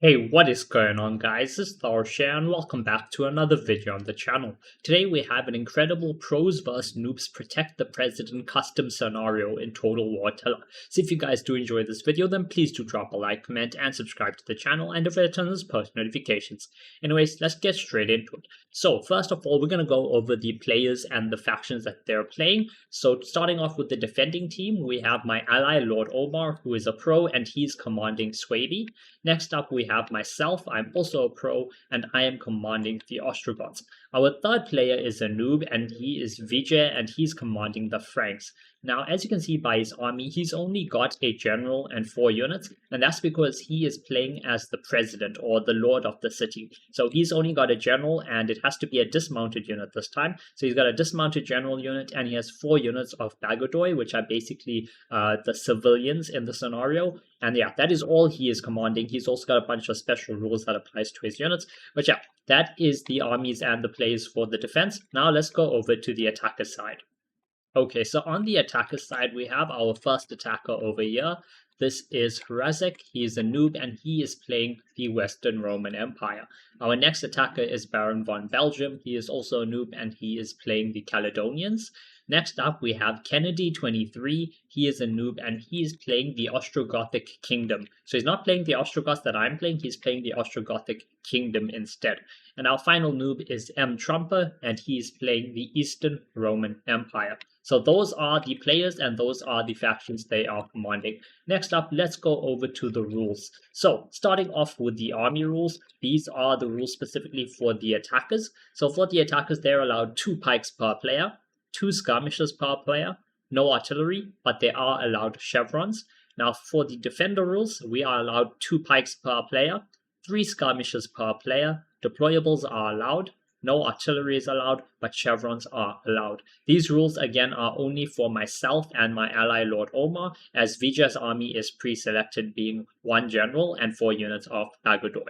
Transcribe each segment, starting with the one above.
Hey, what is going on guys? This is Tharshey and welcome back to another video on the channel. Today we have an incredible pros vs noobs protect the president custom scenario in Total War Attila. So if you guys do enjoy this video, then please do drop a like, comment and subscribe to the channel and if turn on those post notifications. Anyways, let's get straight into it. So first of all, we're going to go over the players and the factions that they're playing. So starting off with the defending team, we have my ally Lord Omar, who is a pro and he's commanding Swaby. Next up, we have myself. I'm also a pro, and I am commanding the Ostrogoths. Our third player is a noob, and he is Vijay, and he's commanding the Franks. Now, as you can see by his army, he's only got a general and 4 units, and that's because he is playing as the president or the lord of the city. So he's only got a general, and it has to be a dismounted unit this time. So he's got a dismounted general unit, and he has 4 units of Bagodoi, which are basically the civilians in the scenario. And yeah, that is all he is commanding. He's also got a bunch of special rules that applies to his units. But yeah, that is the armies and the plays for the defense. Now let's go over to the attacker side. Okay, so on the attacker side, we have our first attacker over here. This is Razek. He is a noob and he is playing the Western Roman Empire. Our next attacker is Baron von Belgium. He is also a noob and he is playing the Caledonians. Next up, we have Kennedy 23. He is a noob and he is playing the Ostrogothic Kingdom. So he's not playing the Ostrogoths that I'm playing, he's playing the Ostrogothic Kingdom instead. And our final noob is M. Trumper and he is playing the Eastern Roman Empire. So those are the players and those are the factions they are commanding. Next up, let's go over to the rules. So starting off with the army rules, these are the rules specifically for the attackers. So for the attackers, they're allowed 2 pikes per player, 2 skirmishers per player, no artillery, but they are allowed chevrons. Now for the defender rules, we are allowed 2 pikes per player, 3 skirmishers per player, deployables are allowed, no artillery is allowed, but chevrons are allowed. These rules again are only for myself and my ally Lord Omar, as Vijay's army is pre-selected being 1 general and 4 units of Bagodoi.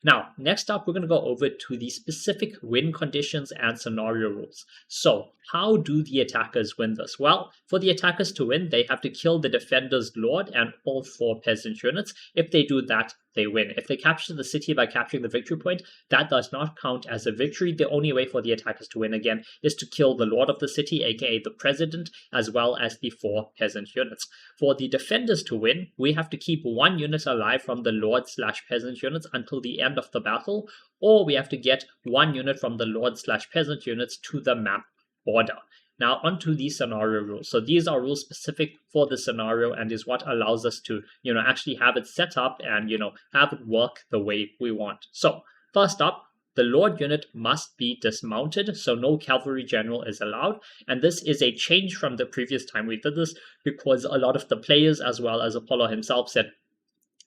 Now, next up, we're going to go over to the specific win conditions and scenario rules. So, how do the attackers win this? Well, for the attackers to win, they have to kill the defender's lord and all 4 peasant units. If they do that, they win. If they capture the city by capturing the victory point, that does not count as a victory. The only way for the attackers to win again is to kill the lord of the city, aka the president, as well as the 4 peasant units. For the defenders to win, we have to keep 1 unit alive from the lord/peasant units until the end of the battle, or we have to get 1 unit from the lord/peasant units to the map border. Now onto the scenario rules. So these are rules specific for the scenario and is what allows us to, actually have it set up and, have it work the way we want. So first up, the Lord unit must be dismounted, so no cavalry general is allowed. And this is a change from the previous time we did this because a lot of the players, as well as Apollo himself, said,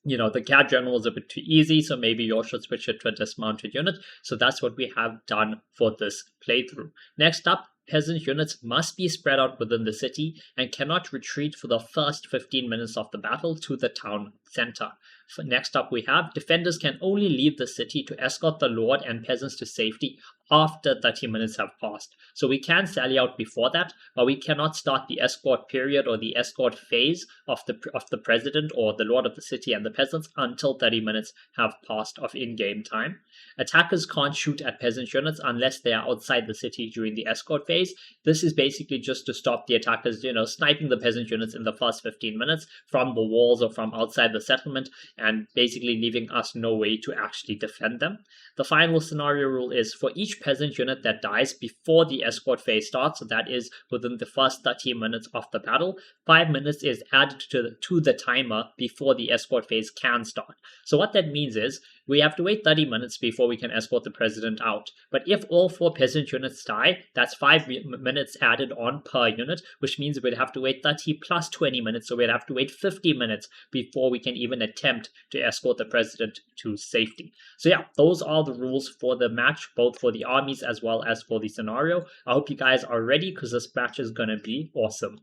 the CAD general is a bit too easy, so maybe you should switch it to a dismounted unit. So that's what we have done for this playthrough. Next up, peasant units must be spread out within the city and cannot retreat for the first 15 minutes of the battle to the town center. Next up, we have defenders can only leave the city to escort the lord and peasants to safety after 30 minutes have passed. So we can sally out before that, but we cannot start the escort period or the escort phase of the president or the lord of the city and the peasants until 30 minutes have passed of in-game time. Attackers can't shoot at peasant units unless they are outside the city during the escort phase. This is basically just to stop the attackers, sniping the peasant units in the first 15 minutes from the walls or from outside the settlement, and basically leaving us no way to actually defend them. The final scenario rule is for each peasant unit that dies before the escort phase starts, so that is within the first 30 minutes of the battle, 5 minutes is added to the timer before the escort phase can start. So what that means is we have to wait 30 minutes before we can escort the president out. But if all 4 peasant units die, that's 5 minutes added on per unit, which means we'd have to wait 30 plus 20 minutes, so we'd have to wait 50 minutes before we can even attempt to escort the president to safety. So yeah, those are the rules for the match, both for the armies as well as for the scenario. I hope you guys are ready because this match is going to be awesome.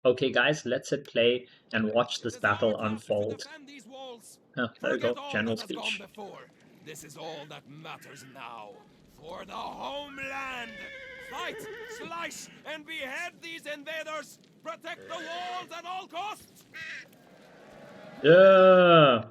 Okay guys, let's hit play and watch this battle unfold. Oh, there we go, general speech. This is all that matters now. For the homeland! Fight, slice, and behead these invaders! Protect the walls at all costs! Yeah!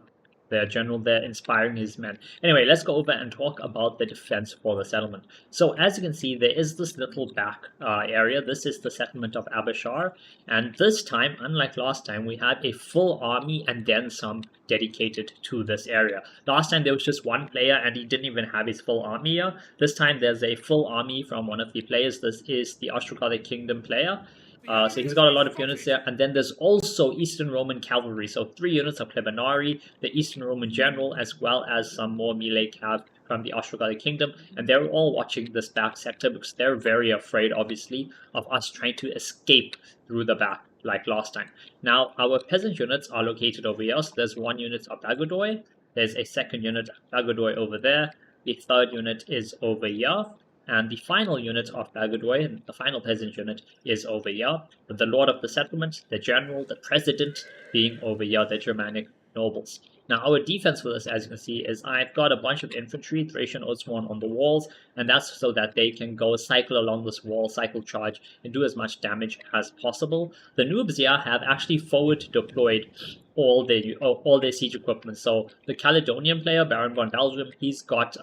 their general there inspiring his men. Anyway, let's go over and talk about the defense for the settlement. So as you can see, there is this little back area. This is the settlement of Abashar, and this time, unlike last time, we had a full army and then some dedicated to this area. Last time there was just one player and he didn't even have his full army here. This time there's a full army from one of the players. This is the Ashtragothic Kingdom player. So he's got a lot of units there, and then there's also Eastern Roman cavalry, so 3 units of Plebanari, the Eastern Roman general, as well as some more melee cav from the Ashtragothic Kingdom, and they're all watching this back sector because they're very afraid, obviously, of us trying to escape through the back like last time. Now, our peasant units are located over here, so there's 1 unit of Bagodoi, there's a 2nd unit of Bagodoi over there, the 3rd unit is over here, and the final unit of Bagodoi, the final peasant unit, is over here, with the lord of the settlement, the general, the president being over here, the Germanic nobles. Now, our defense for this, as you can see, is I've got a bunch of infantry, Thracian Oathsworn on the walls, and that's so that they can go cycle along this wall, cycle charge, and do as much damage as possible. The noobs here have actually forward deployed all their siege equipment. So the Caledonian player, Baron von Belgium, he's got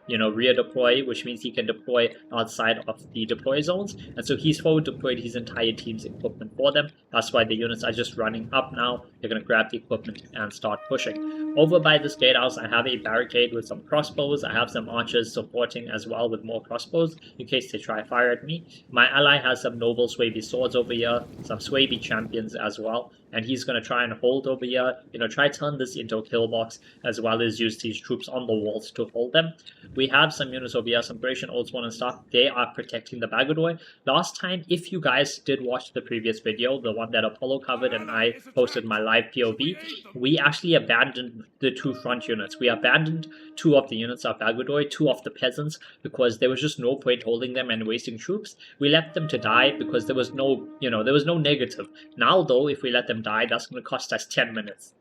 rear deploy, which means he can deploy outside of the deploy zones, and so he's forward deployed his entire team's equipment for them. That's why the units are just running up now. They're going to grab the equipment and start pushing. Over by this gatehouse, I have a barricade with some crossbows. I have some archers supporting as well with more crossbows in case they try fire at me. My ally has some noble Swaby swords over here, some Swaby champions as well, and he's going to try and hold over here, try turn this into a kill box, as well as use these troops on the walls to hold them. We have some units over here, some Thracian Oathsworn and stuff. They are protecting the Bagodoi. Last time, if you guys did watch the previous video, the one that Apollo covered and I posted my live POV, we actually abandoned the 2 front units. We abandoned 2 of the units of Bagodoi, 2 of the peasants, because there was just no point holding them and wasting troops. We left them to die because there was no, there was no negative. Now though, if we let them die, that's going to cost us 10 minutes.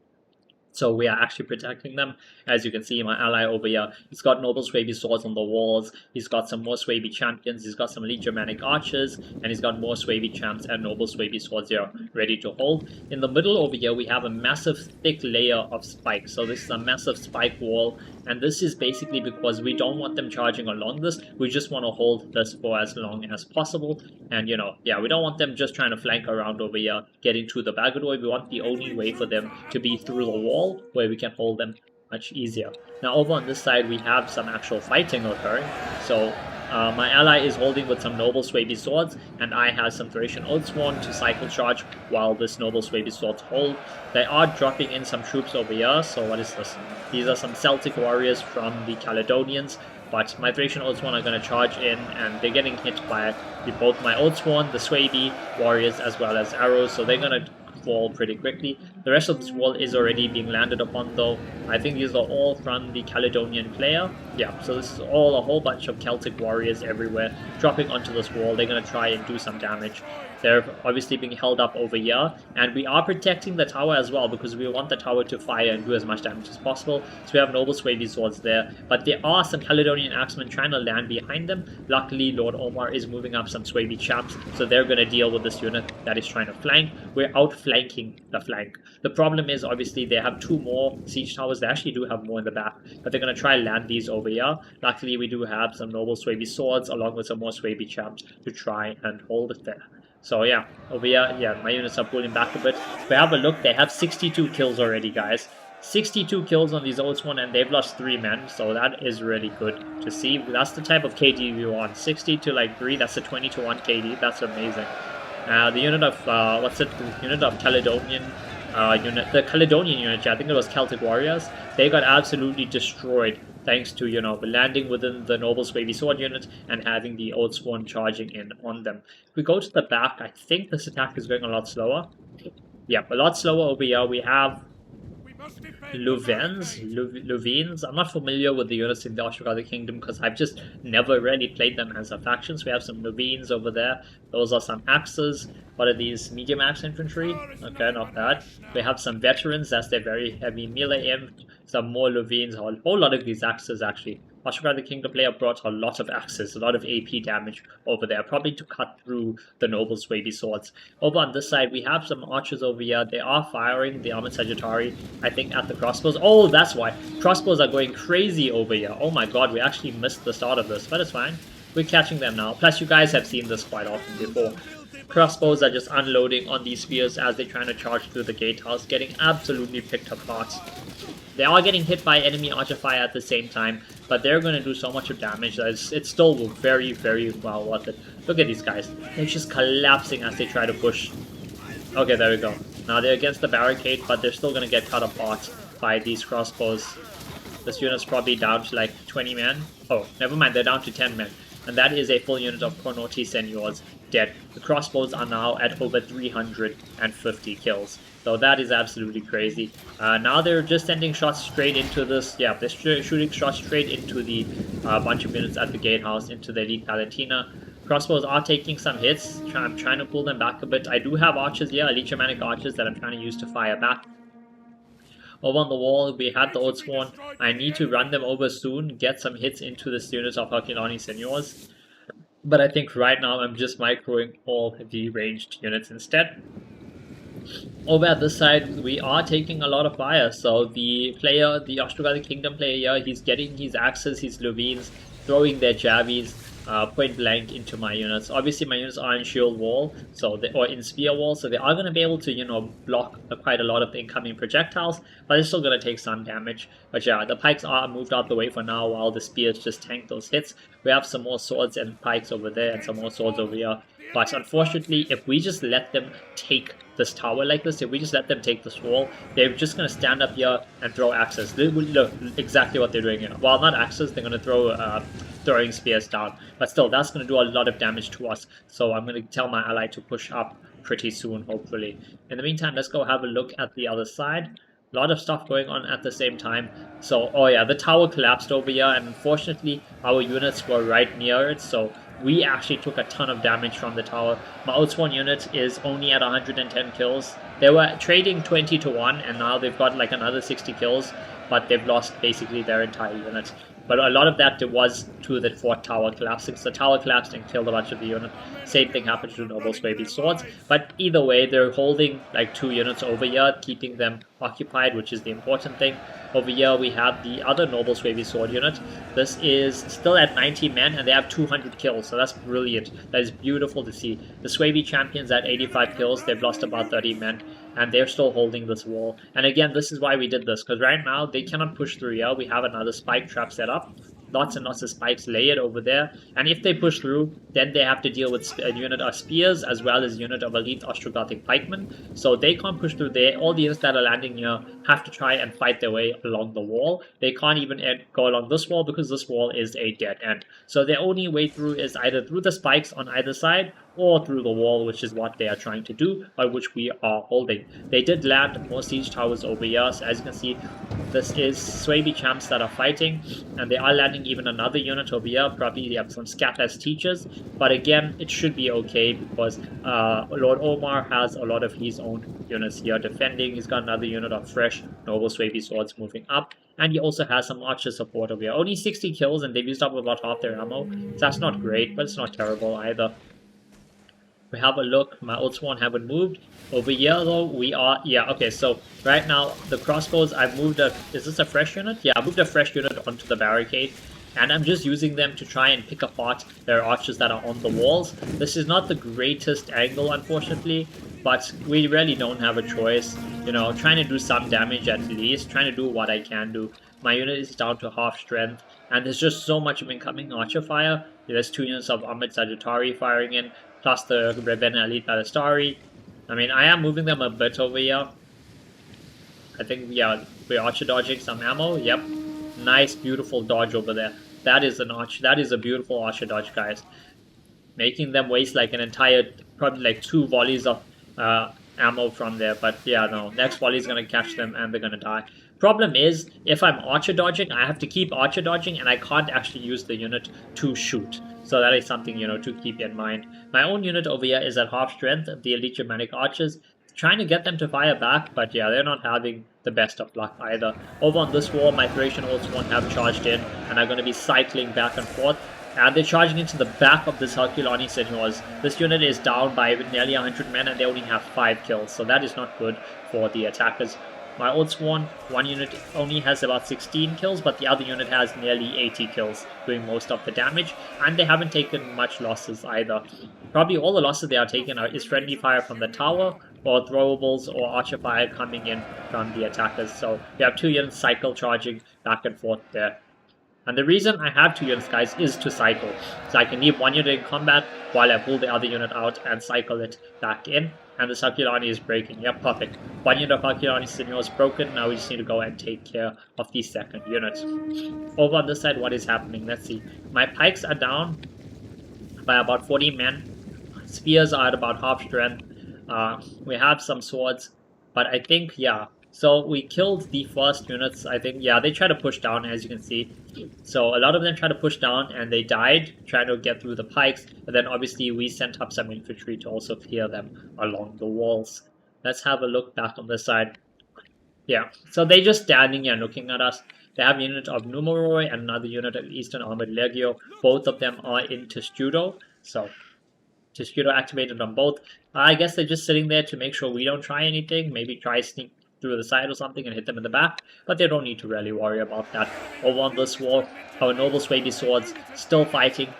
So we are actually protecting them. As you can see, my ally over here, he's got noble Swaby swords on the walls, he's got some more Swaby champions, he's got some elite Germanic archers, and he's got more Swaby champs and noble Swaby swords here ready to hold. In the middle over here, we have a massive thick layer of spikes. So this is a massive spike wall, and this is basically because we don't want them charging along this. We just want to hold this for as long as possible. And we don't want them just trying to flank around over here, getting to the Bagodoi. We want the only way for them to be through the wall, where we can hold them much easier. Now over on this side we have some actual fighting occurring. So my ally is holding with some noble Swaby swords, and I have some Thracian Oathsworn to cycle charge while this noble Swaby swords hold. They are dropping in some troops over here. So what is this? These are some Celtic warriors from the Caledonians, but my Thracian Oathsworn are going to charge in, and they're getting hit by both my Oathsworn, the Swaby warriors, as well as arrows, so they're going to fall pretty quickly. The rest of this wall is already being landed upon though. I think these are all from the Caledonian player. Yeah, so this is all a whole bunch of Celtic warriors everywhere dropping onto this wall. They're going to try and do some damage. They're obviously being held up over here, and we are protecting the tower as well because we want the tower to fire and do as much damage as possible. So we have noble Swaby swords there, but there are some Caledonian axemen trying to land behind them. Luckily, Lord Omar is moving up some Swaby chaps, so they're going to deal with this unit that is trying to flank. We're outflanking the flank. The problem is obviously they have 2 more siege towers. They actually do have more in the back, but they're going to try and land these over here. Luckily, we do have some noble Swaby swords along with some more Swaby chaps to try and hold it there. So yeah, over here, my units are pulling back a bit. If we have a look, they have 62 kills already, guys. 62 kills on these Oathsworn, and they've lost 3 men, so that is really good to see. That's the type of KD we want. 60 to like 3, that's a 20 to 1 KD, that's amazing. The unit of, the unit of Caledonian the Caledonian unit, I think it was Celtic warriors, they got absolutely destroyed thanks to, landing within the noble Swaby sword unit and having the Oathsworn charging in on them. If we go to the back, I think this attack is going a lot slower. Yeah, a lot slower over here. We have Luvens. I'm not familiar with the units in the Ashtragothic Kingdom because I've just never really played them as a faction. So we have some Luvens over there. Those are some axes. What are these? Medium axe infantry? Okay, not bad. We have some veterans. That's their very heavy melee imp. Some more Luvens. A whole lot of these axes actually. Ashgar the Kingdom player brought a lot of axes, a lot of AP damage over there, probably to cut through the Noble's wavy swords. Over on this side, we have some archers over here. They are firing the Armored Sagittari, I think, at the crossbows. Oh, that's why. Crossbows are going crazy over here. Oh my god, we actually missed the start of this, but it's fine. We're catching them now. Plus, you guys have seen this quite often before. Crossbows are just unloading on these spears as they're trying to charge through the gatehouse, getting absolutely picked apart. They are getting hit by enemy archer fire at the same time, but they're going to do so much of damage that it's still very, very well worth it. Look at these guys. They're just collapsing as they try to push. Okay, there we go. Now they're against the barricade, but they're still going to get cut apart by these crossbows. This unit's probably down to like 20 men. Oh, never mind, they're down to 10 men. And that is a full unit of Cornoti Seniors dead. The crossbows are now at over 350 kills. So that is absolutely crazy. Now they're just sending shots straight into this. Yeah, they're shooting shots straight into the bunch of units at the gatehouse, into the Elite Palatina. Crossbows are taking some hits. I'm trying to pull them back a bit. I do have archers here, Elite Germanic archers that I'm trying to use to fire back. Over on the wall, we had the Oathsworn. I need to run them over soon, get some hits into this unit of Herculani Seniors. But I think right now I'm just microing all the ranged units instead. Over at this side, we are taking a lot of fire. So the player, the Ostrogothic Kingdom player here, he's getting his axes, his levines, throwing their javies point blank into my units. Obviously my units are in shield wall, or in spear wall, so they are going to be able to, you know, block quite a lot of the incoming projectiles, but they're still going to take some damage. But yeah, the pikes are moved out the way for now while the spears just tank those hits. We have some more swords and pikes over there and some more swords over here. But unfortunately, if we just let them take this tower like this, if we just let them take this wall, they're just going to stand up here and throw axes. Look exactly what they're doing here. Well, not axes, they're going to throw throwing spears down. But still, that's going to do a lot of damage to us. So I'm going to tell my ally to push up pretty soon, hopefully. In the meantime, let's go have a look at the other side. A lot of stuff going on at the same time. So, oh yeah, the tower collapsed over here, and unfortunately, our units were right near it, so we actually took a ton of damage from the tower. My Oathsworn unit is only at 110 kills. They were trading 20 to 1, and now they've got like another 60 kills, but they've lost basically their entire unit. But a lot of that was to the fourth tower collapsing. So the tower collapsed and killed a bunch of the unit. Same thing happened to Noble's wavy swords. But either way, they're holding like 2 units over here, keeping them occupied, which is the important thing. Over here we have the other Noble's wavy sword unit. This is still at 90 men and they have 200 kills, so that's brilliant. That is beautiful to see. The Swavy champions at 85 kills, they've lost about 30 men, and they're still holding this wall. And again, this is why we did this, because right now they cannot push through here. We have another spike trap set up. Lots and lots of spikes layered over there, and if they push through, then they have to deal with a unit of spears as well as a unit of elite Ostrogothic pikemen. So they can't push through there. All the units that are landing here have to try and fight their way along the wall. They can't even go along this wall because this wall is a dead end. So their only way through is either through the spikes on either side or through the wall, which is what they are trying to do, but which we are holding. They did land more siege towers over here, so as you can see, this is Swavy champs that are fighting, and they are landing even another unit over here. Probably they have some scat as teachers, but again, it should be okay because Lord Omar has a lot of his own units here defending. He's got another unit of fresh noble Swavy swords moving up, and he also has some archer support over here. Only 60 kills, and they've used up about half their ammo, so that's not great, but it's not terrible either. We have a look. My Oathsworn haven't moved. Over here though, we are, yeah, okay, so right now the crossbows, I've moved is this a fresh unit? Yeah, I moved a fresh unit onto the barricade, and I'm just using them to try and pick apart their archers that are on the walls. This is not the greatest angle, unfortunately, but we really don't have a choice. You know, trying to do some damage at least, trying to do what I can do. My unit is down to half strength, and there's just so much of incoming archer fire. There's 2 units of Armored Sagittari firing in, plus the Ravenna Elite Balistari. I mean, I am moving them a bit over here. I think, yeah, we're archer dodging some ammo. Yep. Nice, beautiful dodge over there. That is an archer. That is a beautiful archer dodge, guys. Making them waste like an entire, probably like 2 volleys of ammo from there. But yeah, no. Next volley is going to catch them and they're going to die. Problem is, if I'm archer dodging, I have to keep archer dodging and I can't actually use the unit to shoot. So that is something, you know, to keep in mind. My own unit over here is at half strength, the Elite Germanic Archers. Trying to get them to fire back, but yeah, they're not having the best of luck either. Over on this wall, my Thracian Horsemen have charged in and are going to be cycling back and forth. And they're charging into the back of this Herculani Senors. This unit is down by nearly 100 men and they only have 5 kills, so that is not good for the attackers. My Old Sworn, one unit only has about 16 kills, but the other unit has nearly 80 kills, doing most of the damage, and they haven't taken much losses either. Probably all the losses they are taking is friendly fire from the tower, or throwables or archer fire coming in from the attackers. So we have 2 units cycle charging back and forth there. And the reason I have 2 units, guys, is to cycle. So I can leave 1 unit in combat while I pull the other unit out and cycle it back in. And the Herculani is breaking. Yep, perfect. 1 unit of Herculani Senor is broken. Now we just need to go and take care of the second unit. Over on this side, what is happening? Let's see. My pikes are down by about 40 men. Spears are at about half strength. We have some swords. But I think, yeah. So we killed the first units, I think. Yeah, they try to push down, as you can see. So a lot of them try to push down, and they died trying to get through the pikes. But then obviously we sent up some infantry to also clear them along the walls. Let's have a look back on this side. Yeah, so they're just standing here looking at us. They have a unit of Numeroi and another unit of Eastern Armored Legio. Both of them are in Testudo. So Testudo activated on both. I guess they're just sitting there to make sure we don't try anything. Maybe try sneak through the side or something and hit them in the back, but they don't need to really worry about that. Over on this wall, our Noble Swaby Swords still fighting.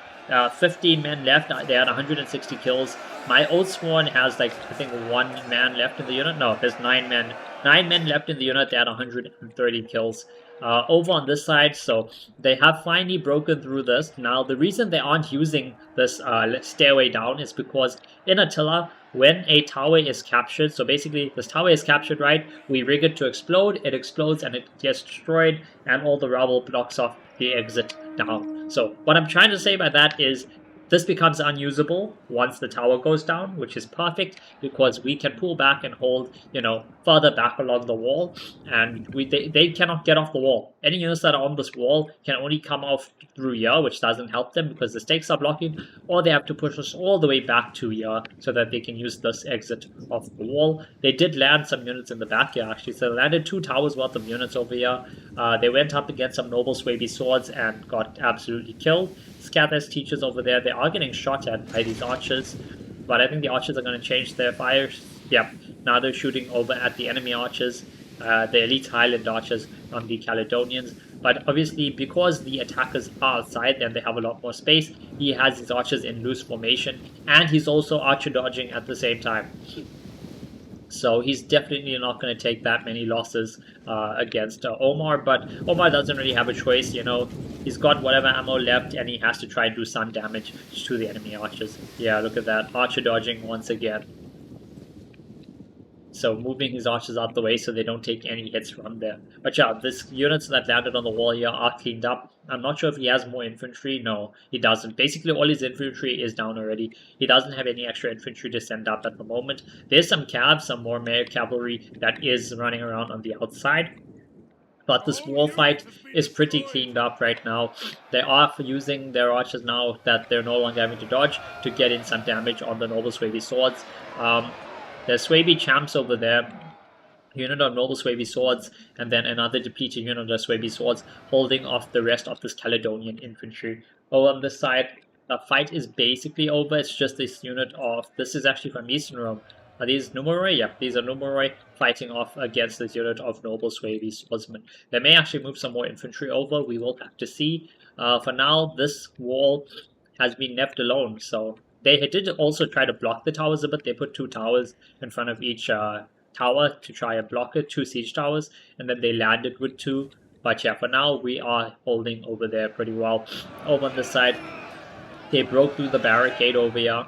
15 men left. They had 160 kills. My Old Sworn has, like, I think 1 man left in the unit. No, there's 9 men. 9 men left in the unit. They had 130 kills. Over on this side, so they have finally broken through this. Now, the reason they aren't using this stairway down is because in Attila, when a tower is captured, so basically this tower is captured, right, we rig it to explode, it explodes and it gets destroyed, and all the rubble blocks off the exit down. So what I'm trying to say by that is this becomes unusable once the tower goes down, which is perfect because we can pull back and hold, you know, further back along the wall, and they cannot get off the wall. Any units that are on this wall can only come off through here, which doesn't help them because the stakes are blocking, or they have to push us all the way back to here so that they can use this exit of the wall. They did land some units in the back here, actually, so they landed 2 towers worth of units over here. They went up against some Noble Swaby Swords and got absolutely killed. Scathers teachers over there, they are getting shot at by these archers, but I think the archers are going to change their fires. Yep, now they're shooting over at the enemy archers, the elite Highland archers on the Caledonians. But obviously, because the attackers are outside and they have a lot more space, he has his archers in loose formation, and he's also archer dodging at the same time. So he's definitely not going to take that many losses against Omar, but Omar doesn't really have a choice, you know. He's got whatever ammo left and he has to try and do some damage to the enemy archers. Yeah, look at that. Archer dodging once again. So moving his archers out the way so they don't take any hits from there. But yeah, these units that landed on the wall here are cleaned up. I'm not sure if he has more infantry. No, he doesn't. Basically, all his infantry is down already. He doesn't have any extra infantry to send up at the moment. There's some cabs, some more mere cavalry that is running around on the outside. But this wall fight is pretty cleaned up right now. They are using their archers now that they're no longer having to dodge to get in some damage on the Noble Swaby Swords. There's Swaby Champs over there, unit of Noble Swaby Swords, and then another depleted unit of Swaby Swords holding off the rest of this Caledonian infantry. Over on this side, the fight is basically over. It's just this unit of, this is actually from Eastern Rome. Are these Numeroi? Yeah, these are Numeroi fighting off against this unit of Noble Swaby Swordsmen. They may actually move some more infantry over. We will have to see. For now, this wall has been left alone, so they did also try to block the towers a bit. They put 2 towers in front of each tower to try and block it, 2 siege towers, and then they landed with 2. But yeah, for now, we are holding over there pretty well. Over on this side, they broke through the barricade over here.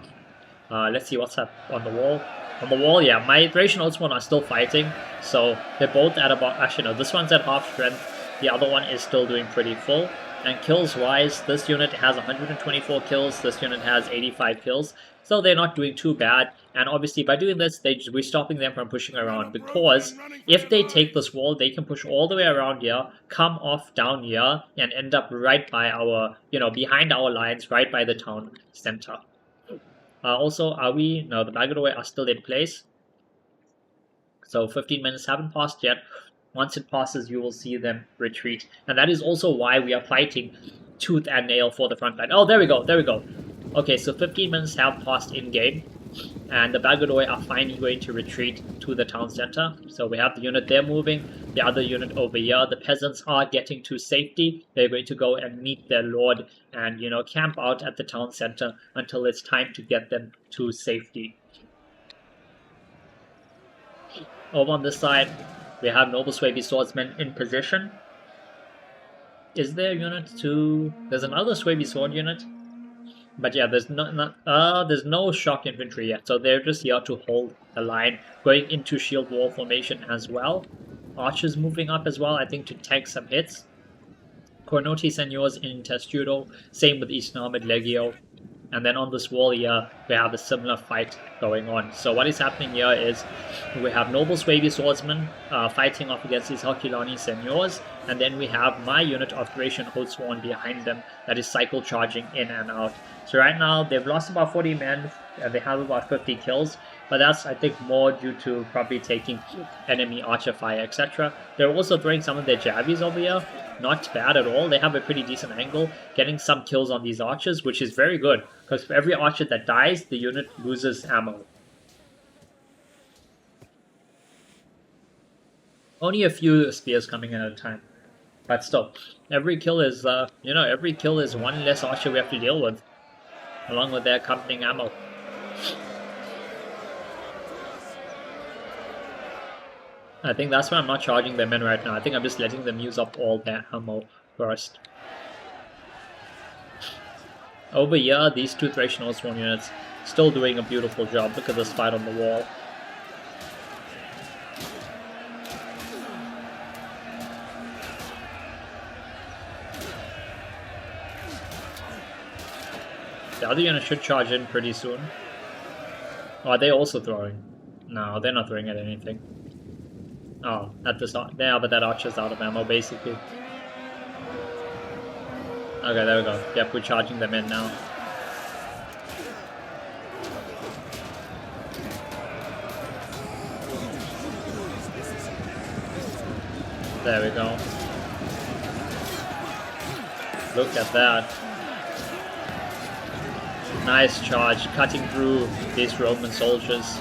Let's see what's up on the wall. On the wall, yeah, my Thracian Oatsmen are still fighting, so they're both at about, actually no, this one's at half strength, the other one is still doing pretty full. And kills wise, this unit has 124 kills, this unit has 85 kills, so they're not doing too bad. And obviously by doing this, we're stopping them from pushing around, because if they take this wall, they can push all the way around here, come off down here, and end up right by our, you know, behind our lines, right by the town center. Also, no, the Magadoi are still in place. So 15 minutes haven't passed yet. Once it passes, you will see them retreat. And that is also why we are fighting tooth and nail for the front line. Oh, there we go, there we go. Okay, so 15 minutes have passed in-game, and the Bagadoi are finally going to retreat to the town center. So we have the unit there moving, the other unit over here. The peasants are getting to safety. They're going to go and meet their lord and, you know, camp out at the town center until it's time to get them to safety. Over on this side, we have Noble Swaby Swordsmen in position. Is there a unit to... There's another Swaby Sword unit. But yeah, there's no shock infantry yet, so they're just here to hold the line, going into shield wall formation as well. Archers moving up as well, I think, to tank some hits. Cornoti Senors in Testudo, same with Eastern Armored Legio. And then on this wall here, we have a similar fight going on. So what is happening here is we have Noble Swaby Swordsmen fighting off against these Herculani Senors, and then we have my unit Operation Oathsworn behind them that is cycle charging in and out. So right now they've lost about 40 men and they have about 50 kills, but that's, I think, more due to probably taking enemy archer fire, etc. They're also throwing some of their javies over here. Not bad at all. They have a pretty decent angle, getting some kills on these archers, which is very good, because for every archer that dies, the unit loses ammo. Only a few spears coming in at a time, but still, every kill is, every kill is one less archer we have to deal with, along with their accompanying ammo. I think that's why I'm not charging them in right now. I think I'm just letting them use up all their ammo first. Over here, these two Thracian Oathsworn units still doing a beautiful job. Look at this fight on the wall. The other unit should charge in pretty soon. Oh, are they also throwing? No, they're not throwing at anything. Oh, at the start. Yeah, but that archer's out of ammo, basically. Okay, there we go. Yep, we're charging them in now. There we go. Look at that. Nice charge, cutting through these Roman soldiers.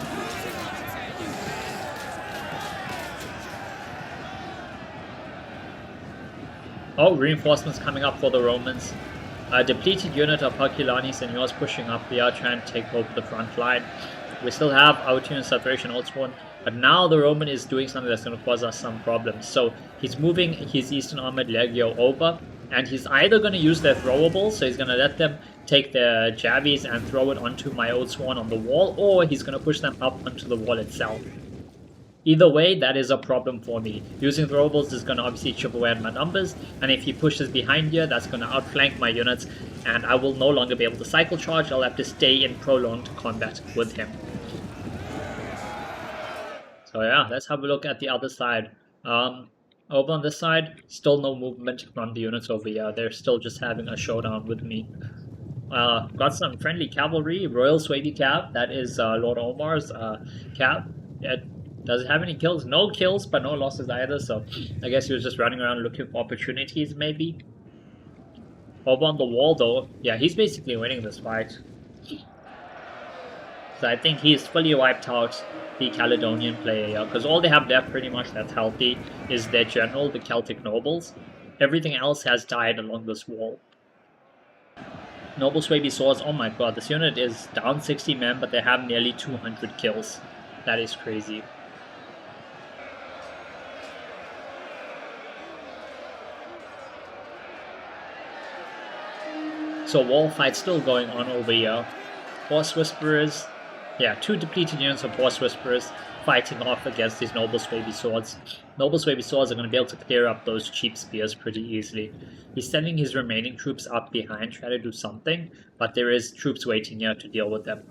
Oh, reinforcements coming up for the Romans. A depleted unit of Herculani Senors pushing up here, trying to take over the front line. We still have our unit Thracian Oathsworn, but now the Roman is doing something that's going to cause us some problems. So he's moving his Eastern Armored Legio over, and he's either going to use their throwables, so he's going to let them take their javies and throw it onto my Oathsworn on the wall, or he's going to push them up onto the wall itself. Either way, that is a problem for me. Using throwables is going to obviously chip away at my numbers, and if he pushes behind here, that's going to outflank my units, and I will no longer be able to cycle charge. I'll have to stay in prolonged combat with him. So yeah, let's have a look at the other side. Over on this side, still no movement from the units over here. They're still just having a showdown with me. Got some friendly cavalry, Royal Swaby Cav, that is Lord Omar's Cav. Does it have any kills? No kills, but no losses either, so I guess he was just running around looking for opportunities, maybe. Over on the wall, though, yeah, he's basically winning this fight. So I think he's fully wiped out the Caledonian player here, because all they have left pretty much that's healthy is their general, the Celtic nobles. Everything else has died along this wall. Noble Swaby Swords, oh my god, this unit is down 60 men, but they have nearly 200 kills. That is crazy. So wall fight still going on over here. Horse Whisperers, yeah, two depleted units of Horse Whisperers fighting off against these Noble Swaby Swords. Noble Swaby Swords are going to be able to clear up those cheap spears pretty easily. He's sending his remaining troops up behind, trying to do something, but there is troops waiting here to deal with them.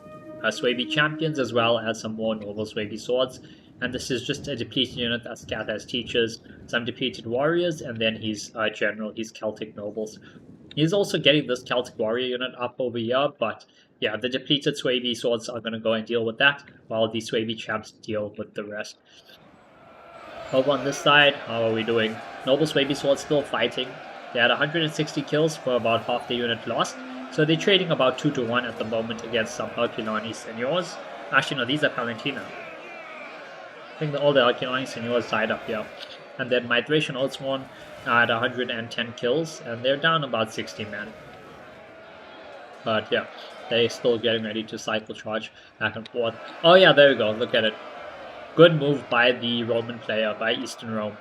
Swaby Champions as well as some more Noble Swaby Swords. And this is just a depleted unit that Scath has teachers, some depleted warriors, and then his general, his Celtic nobles. He's also getting this Celtic warrior unit up over here, but yeah, the depleted Swaby Swords are going to go and deal with that, while the Swaby Champs deal with the rest. Over on this side, how are we doing? Noble's Baby Sword still fighting. They had 160 kills for about half the unit lost. So they're trading about 2 to 1 at the moment against some Herculani Seniors. Actually, no, these are Palantina. I think all the Herculani Seniors died up here. And then my Thracian Oathsworn had 110 kills, and they're down about 60 men. But yeah, they're still getting ready to cycle charge back and forth. Oh yeah, there we go, look at it. Good move by the Roman player, by Eastern Rome.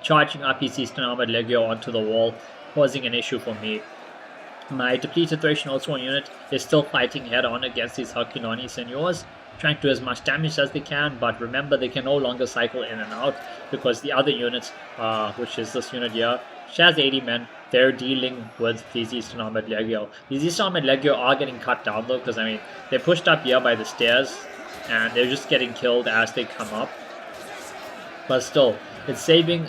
Charging up his Eastern Armored Legio onto the wall, causing an issue for me. My depleted Thracian Oathsworn unit is still fighting head-on against these Herculani Seniors, trying to do as much damage as they can, but remember they can no longer cycle in and out, because the other units, which is this unit here, which has 80 men, they're dealing with these Eastern Armored Legio. These Eastern Armored Legio are getting cut down though, because I mean, they're pushed up here by the stairs, and they're just getting killed as they come up. But still, it's saving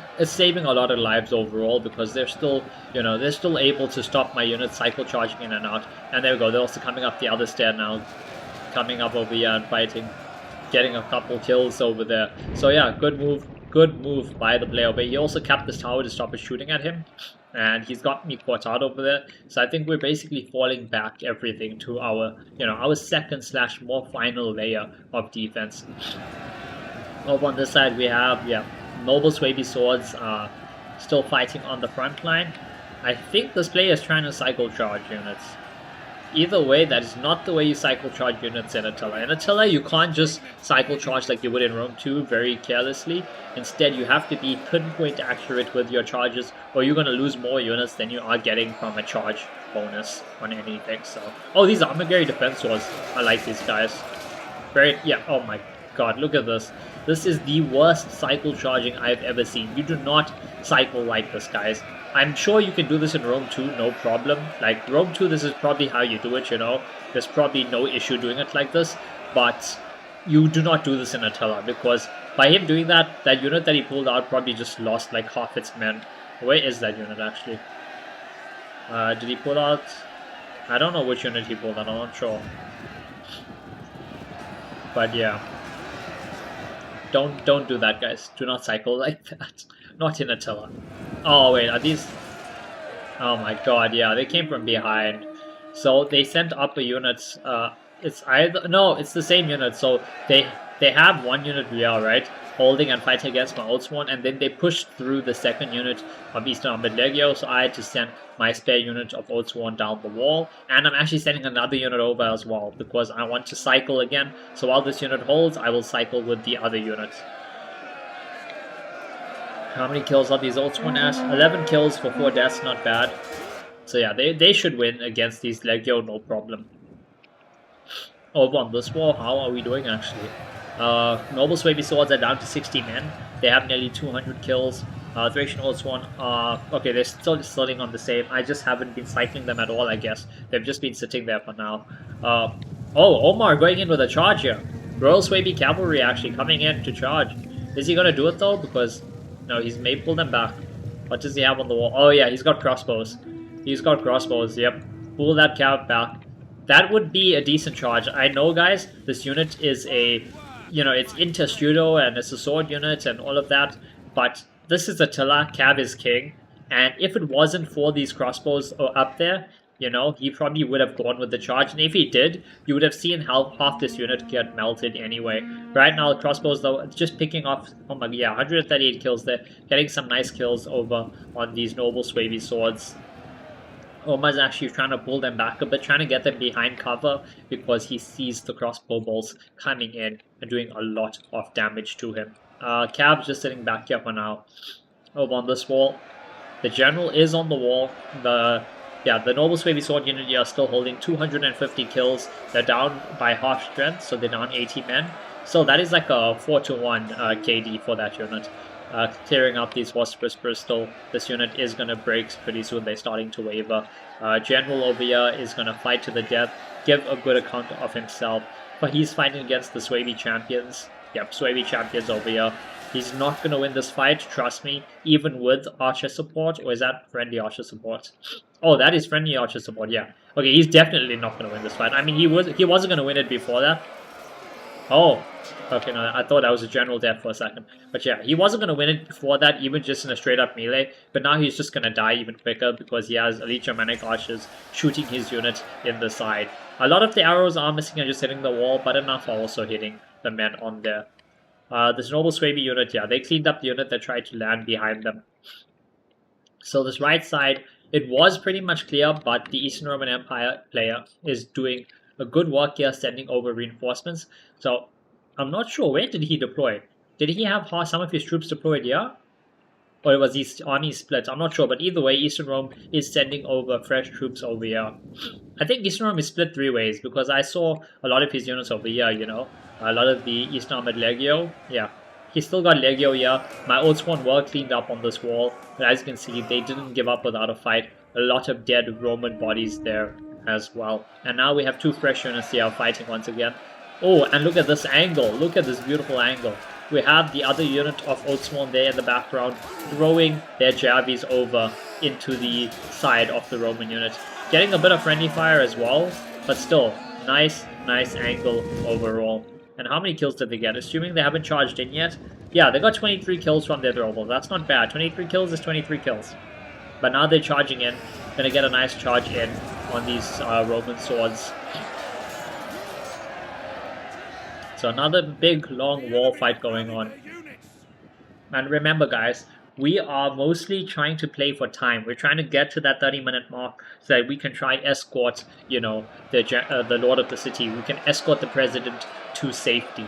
a lot of lives overall, because they're still, you know, they're still able to stop my units cycle charging in and out. And there we go, they're also coming up the other stair now, coming up over here and fighting, getting a couple kills over there. So yeah, good move by the player. But he also capped this tower to stop us shooting at him, and he's got me caught out over there. So I think we're basically falling back everything to our, you know, our second / more final layer of defense. Over on this side we have, yeah, Noble Baby Swords still fighting on the front line. I think this player is trying to cycle charge units. Either way, that is not the way you cycle charge units in Attila. In Attila, you can't just cycle charge like you would in Rome 2 very carelessly. Instead, you have to be pinpoint accurate with your charges, or you're going to lose more units than you are getting from a charge bonus on anything. So, oh, these Armageddon Defense Swords. I like these guys. Very, yeah, oh my god, look at this. This is the worst cycle charging I've ever seen. You do not cycle like this, guys. I'm sure you can do this in Rome 2, no problem. Like, Rome 2, this is probably how you do it, you know. There's probably no issue doing it like this. But you do not do this in Attila, because by him doing that, that unit that he pulled out probably just lost like half its men. Where is that unit, actually? Did he pull out? I don't know which unit he pulled out, I'm not sure. But yeah. Don't do that, guys. Do not cycle like that. Not in Attila. Oh wait, are these? Oh my god, yeah, they came from behind. So they sent up a unit. It's either it's the same unit. So they have one unit here, right, holding and fighting against my Oathsworn, and then they pushed through the second unit of Eastern Armored Legio. So I had to send my spare unit of Oathsworn down the wall, and I'm actually sending another unit over as well because I want to cycle again. So while this unit holds, I will cycle with the other unit. How many kills are these Oathsworn as? 11 kills for 4 deaths, not bad. So yeah, they should win against these Legio, no problem. Over on this wall, how are we doing actually? Noble Baby Swords are down to 60 men. They have nearly 200 kills. Thracian Oathsworn are... okay, they're still sitting on the same. I just haven't been cycling them at all, I guess. They've just been sitting there for now. Oh, Omar going in with a charge here. Royal Swaby Cavalry actually coming in to charge. Is he going to do it though? Because... no, he's may pull them back. What does he have on the wall? Oh yeah, he's got crossbows. He's got crossbows, yep. Pull that cav back. That would be a decent charge. I know, guys, this unit is a... you know, it's interstudo and it's a sword unit and all of that. But this is Attila, cav is king. And if it wasn't for these crossbows up there, you know, he probably would have gone with the charge. And if he did, you would have seen how half this unit get melted anyway. Right now, the crossbows, though, just picking off... oh my god, yeah, 138 kills there. Getting some nice kills over on these Noble Swaby Swords. Omar's actually trying to pull them back a bit, trying to get them behind cover because he sees the crossbow bolts coming in and doing a lot of damage to him. Cav's just sitting back here for now. Over on this wall. The general is on the wall. The Noble Swaby Sword unit are still holding 250 kills. They're down by half strength, so they're down 80 men. So that is like a 4-to-1 KD for that unit. Clearing out these Wasp Whisperers still. This unit is going to break pretty soon. They're starting to waver. General over here is going to fight to the death, give a good account of himself. But he's fighting against the Swaby champions. Yep, Swaby champions over here. He's not going to win this fight, trust me, even with archer support. Or is that friendly archer support? Oh, that is friendly archer support, yeah. Okay, he's definitely not going to win this fight. I mean, he wasn't going to win it before that. Oh, okay, no, I thought that was a general death for a second. But yeah, he wasn't going to win it before that, even just in a straight up melee. But now he's just going to die even quicker because he has elite Germanic archers shooting his unit in the side. A lot of the arrows are missing and just hitting the wall, but enough are also hitting the men on there. This noble Swaby unit, yeah, they cleaned up the unit that tried to land behind them. So this right side, it was pretty much clear, but the Eastern Roman Empire player is doing a good work here, sending over reinforcements. So I'm not sure, where did he deploy? Did he have some of his troops deployed here? Or was his army split? I'm not sure, but either way, Eastern Rome is sending over fresh troops over here. I think Eastern Rome is split 3 ways, because I saw a lot of his units over here, you know. A lot of the Eastern Armored Legio, yeah. He's still got Legio here. My Old Sworn were cleaned up on this wall, but as you can see, they didn't give up without a fight. A lot of dead Roman bodies there as well. And now we have 2 fresh units here fighting once again. Oh, and look at this angle. Look at this beautiful angle. We have the other unit of Old Sworn there in the background, throwing their Javis over into the side of the Roman unit. Getting a bit of friendly fire as well, but still, nice angle overall. And how many kills did they get? Assuming they haven't charged in yet. Yeah, they got 23 kills from their throwable. That's not bad. 23 kills is 23 kills. But now they're charging in. Gonna get a nice charge in on these Roman swords. So another big long wall fight going on. And remember guys, we are mostly trying to play for time. We're trying to get to that 30-minute mark so that we can try escort, you know, the Lord of the City. We can escort the President to safety.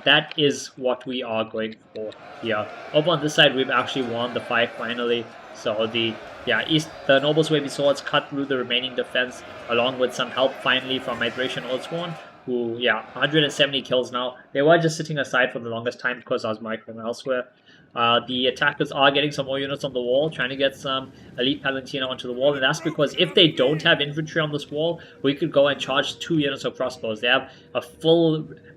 That is what we are going for here. Over on this side, we've actually won the fight finally. So the Noble Swaby swords cut through the remaining defense, along with some help finally from my Thracian Old Sworn, who, 170 kills now. They were just sitting aside for the longest time because I was microing elsewhere. The attackers are getting some more units on the wall, trying to get some elite Palantina onto the wall, and that's because if they don't have infantry on this wall, we could go and charge 2 units of crossbows. They have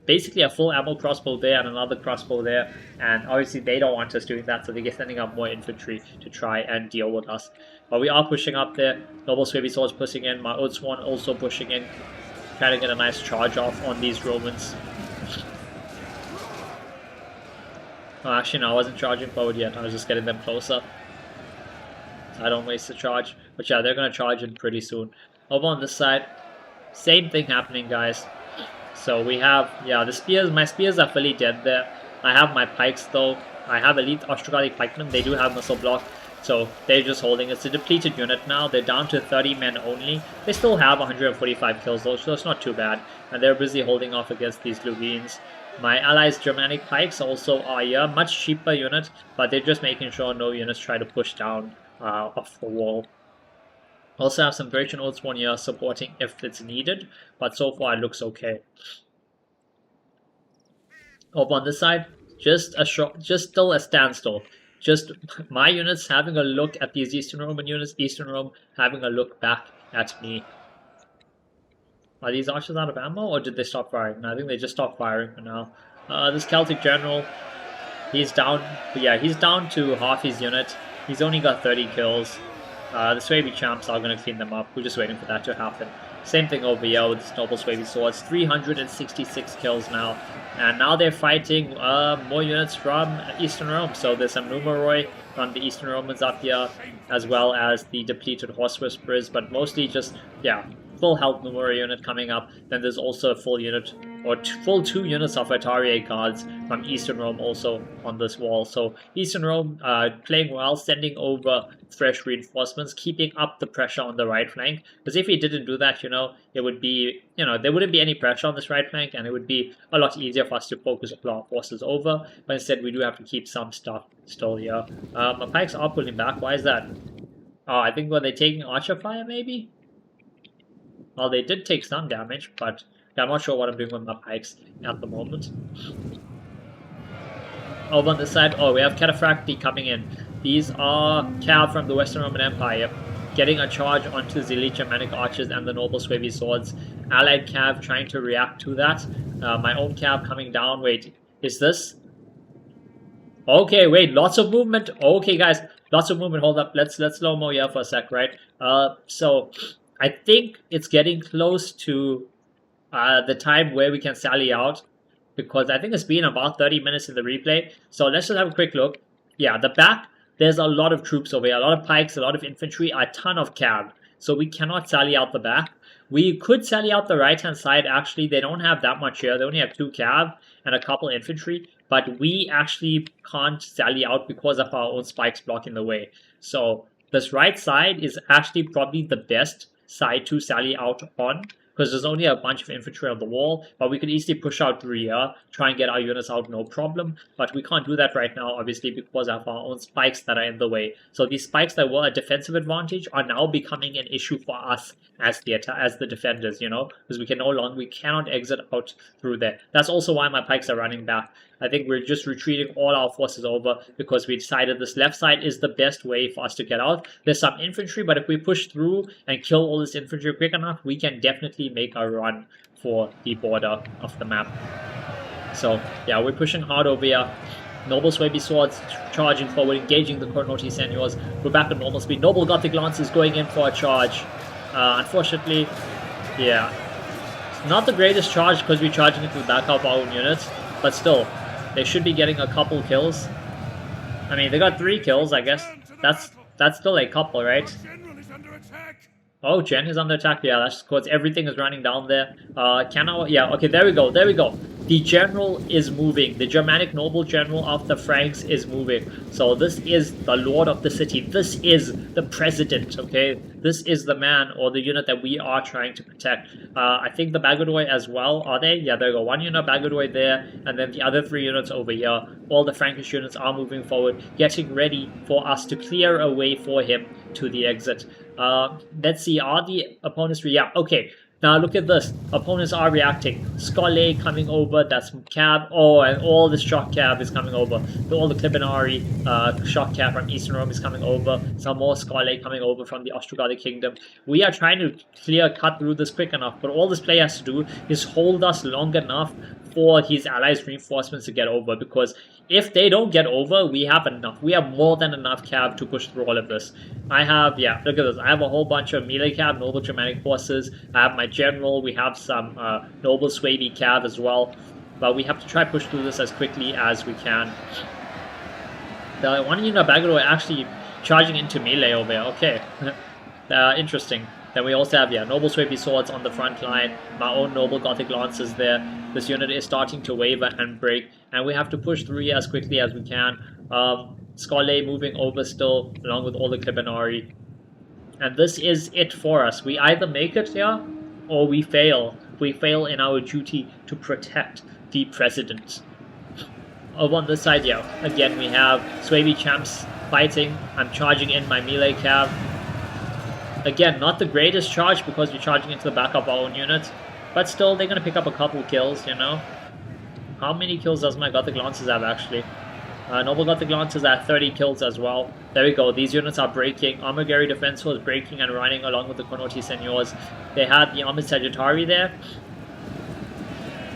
basically a full ammo crossbow there and another crossbow there, and obviously they don't want us doing that, so they're sending up more infantry to try and deal with us. But we are pushing up there. Noble Swaby swords pushing in, my Old Sworn also pushing in, trying to get a nice charge off on these Romans. Oh, actually, no, I wasn't charging forward yet. I was just getting them closer, so I don't waste the charge. But yeah, they're going to charge in pretty soon. Over on this side, same thing happening, guys. So we have, the spears. My spears are fully dead there. I have my pikes, though. I have elite Ostrogothic pikemen. They do have missile block, so they're just holding. It's a depleted unit now. They're down to 30 men only. They still have 145 kills, though, so it's not too bad. And they're busy holding off against these Lugines. My allies' Germanic pikes also are a much cheaper unit, but they're just making sure no units try to push down off the wall. Also have some Thracian Old Sworn here supporting if it's needed, but so far it looks okay. Over on this side, just still a standstill. Just my units having a look at these Eastern Roman units, Eastern Rome having a look back at me. Are these archers out of ammo, or did they stop firing? No, I think they just stopped firing for now. This Celtic general, he's down. He's down to half his unit. He's only got 30 kills. The Swaby champs are going to clean them up. We're just waiting for that to happen. Same thing over here with this Noble Swaby swords. 366 kills now. And now they're fighting more units from Eastern Rome. So there's some Numeroi from the Eastern Romans up here, as well as the depleted Horse Whisperers, but mostly just, full health Numeroi unit coming up. Then there's also a full unit, or full 2 units of Atarie guards from Eastern Rome also on this wall. So Eastern Rome playing well, sending over fresh reinforcements, keeping up the pressure on the right flank. Because if he didn't do that, it would be, there wouldn't be any pressure on this right flank, and it would be a lot easier for us to focus our forces over. But instead, we do have to keep some stuff still here. My pikes are pulling back. Why is that? Oh, I think, were they taking archer fire, maybe? Well, they did take some damage, but I'm not sure what I'm doing with my pikes at the moment. Over on this side, we have Cataphracti coming in. These are Cav from the Western Roman Empire, getting a charge onto the elite Germanic archers and the Noble Swaby swords. Allied Cav trying to react to that. My own Cav coming down. Wait, is this? Okay, wait, lots of movement. Okay, guys, lots of movement. Hold up, let's slow-mo here for a sec, right? So I think it's getting close to the time where we can sally out. because I think it's been about 30 minutes in the replay. So let's just have a quick look. Yeah, the back, there's a lot of troops over here, a lot of pikes, a lot of infantry, a ton of cav. So we cannot sally out the back. We could sally out the right-hand side. Actually, they don't have that much here. They only have 2 cav and a couple infantry. But we actually can't sally out because of our own spikes blocking the way. So this right side is actually probably the best side to sally out on, because there's only a bunch of infantry on the wall, but we could easily push out through here, try and get our units out, no problem. But we can't do that right now, obviously, because of our own spikes that are in the way. So these spikes that were a defensive advantage are now becoming an issue for us as the defenders, you know, because we cannot exit out through there. That's also why my pikes are running back. I think we're just retreating all our forces over because we decided this left side is the best way for us to get out. There's some infantry, but if we push through and kill all this infantry quick enough, we can definitely make a run for the border of the map. So yeah, we're pushing hard over here. Noble Swaby Swords charging forward, engaging the Coronati Seniors. We're back at normal speed. Noble Gothic Lances going in for a charge. Unfortunately, yeah, it's not the greatest charge because we're charging into the back of our own units, but still, they should be getting a couple kills. I mean, they got 3 kills, I guess. That's still a couple, right? Oh, Jen is under attack. Yeah, that's because everything is running down there. Yeah, okay, there we go. There we go. The general is moving. The Germanic noble general of the Franks is moving. So this is the lord of the city. This is the president, okay? This is the man or the unit that we are trying to protect. I think the Bagodoy as well, are they? Yeah, there we go. 1 unit Bagodoy there, and then the other 3 units over here. All the Frankish units are moving forward, getting ready for us to clear a way for him to the exit. Let's see, are the opponents... Yeah, okay. Now look at this. Opponents are reacting. Skole coming over. That's Cab. Oh, and all the shock cab is coming over. All the Klibinari shock cab from Eastern Rome is coming over. Some more Skole coming over from the Ostrogothic Kingdom. We are trying to cut through this quick enough, but all this player has to do is hold us long enough for his allies' reinforcements to get over, because if they don't get over, we have enough. We have more than enough cab to push through all of this. I have, yeah, look at this. I have a whole bunch of melee cab, noble Germanic forces. I have my general. We have some noble Swaby cab as well. But we have to try push through this as quickly as we can. The 1 unit Bagodoy actually charging into melee over here. Okay. Interesting. Then we also have, yeah, noble Swaby swords on the front line. My own noble Gothic lances there. This unit is starting to waver and break, and we have to push through here as quickly as we can. Skole moving over still, along with all the Klibinari. And this is it for us. We either make it here, or we fail. We fail in our duty to protect the president. Over on this side, yeah, again we have Swaby champs fighting. I'm charging in my melee cab. Again, not the greatest charge because we're charging into the back of our own units, but still, they're going to pick up a couple kills, you know. How many kills does my Gothic Lancers have, actually? Noble Gothic Lancers at 30 kills as well. There we go, these units are breaking. Armageri Defense was breaking and running along with the Coronati Seniors. They had the Armid Sagittari there.